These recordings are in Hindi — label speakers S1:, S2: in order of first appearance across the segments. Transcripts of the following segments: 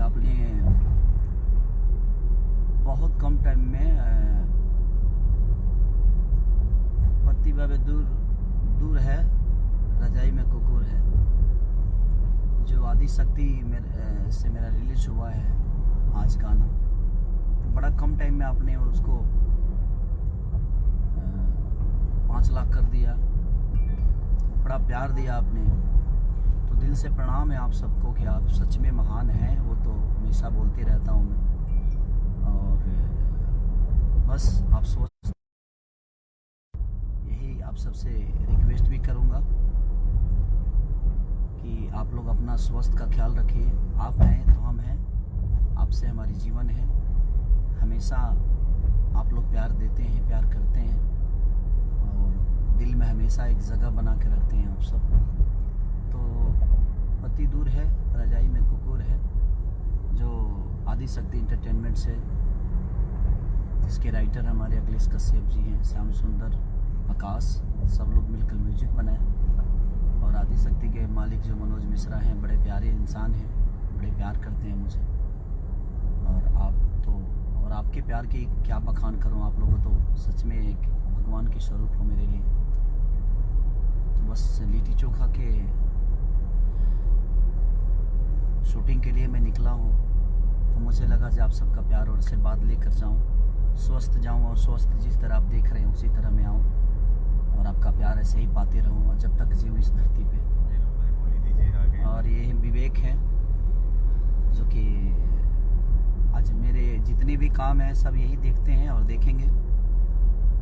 S1: आपने बहुत कम टाइम में पति बाबे दूर है, रजाई में कुकुर है, जो आदि शक्ति से मेरा रिलीज हुआ है आज गाना। बड़ा कम टाइम में आपने उसको 5 लाख कर दिया, बड़ा प्यार दिया आपने। तो दिल से प्रणाम है आप सबको कि आप सच में महान हैं। वो तो हमेशा बोलते रहता हूँ मैं, और बस आप सोच, यही आप सबसे रिक्वेस्ट भी करूँगा कि आप लोग अपना स्वास्थ्य का ख्याल रखिए। आप हैं तो हम हैं, आपसे हमारी जीवन है। हमेशा आप लोग प्यार देते हैं, प्यार करते हैं, और दिल में हमेशा एक जगह बना के रखते हैं आप सब। तो पति दूर है, रजाई में कुकुर है, जो आदि शक्ति इंटरटेनमेंट से, जिसके राइटर हमारे अखिलेश कश्यप जी हैं, श्याम सुंदर, आकाश, सब लोग मिलकर म्यूजिक बनाए। और आदि शक्ति के मालिक जो मनोज मिश्रा हैं, बड़े प्यारे इंसान हैं, बड़े प्यार करते हैं मुझे। और आपके प्यार की क्या बखान करूं, आप लोगों तो सच में एक भगवान के स्वरूप हो मेरे लिए। तो बस लिट्टी चोखा के शूटिंग के लिए मैं निकला हूं, तो मुझे लगा कि आप सबका प्यार और आशीर्वाद लेकर जाऊं, स्वस्थ जाऊं, और स्वस्थ जिस तरह आप देख रहे हैं उसी तरह मैं आऊं, और आपका प्यार ऐसे ही पाते रहूं, और जब तक जीऊं इस धरती पे। और ये विवेक है, जो कि आज मेरे जितने भी काम हैं सब यही देखते हैं और देखेंगे,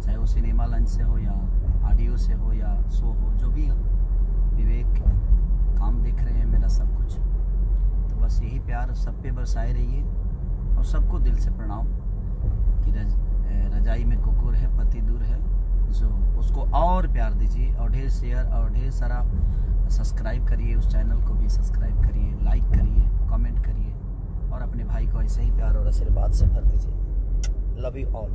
S1: चाहे वो सिनेमा लंच से हो या ऑडियो से हो या शो हो, जो भी हो। विवेक काम देख रहे हैं मेरा सब कुछ। तो बस यही प्यार सब पे बरसाए रहिए, और सबको दिल से प्रणाम कि रजाई में कुकुर है, पति दूर है, जो उसको और प्यार दीजिए, और ढेर शेयर और ढेर सारा सब्सक्राइब करिए, उस चैनल को भी सब्सक्राइब करिए, लाइक करिए, कमेंट करिए, और अपने भाई को ऐसे ही प्यार और आशीर्वाद से भर दीजिए। Love you all.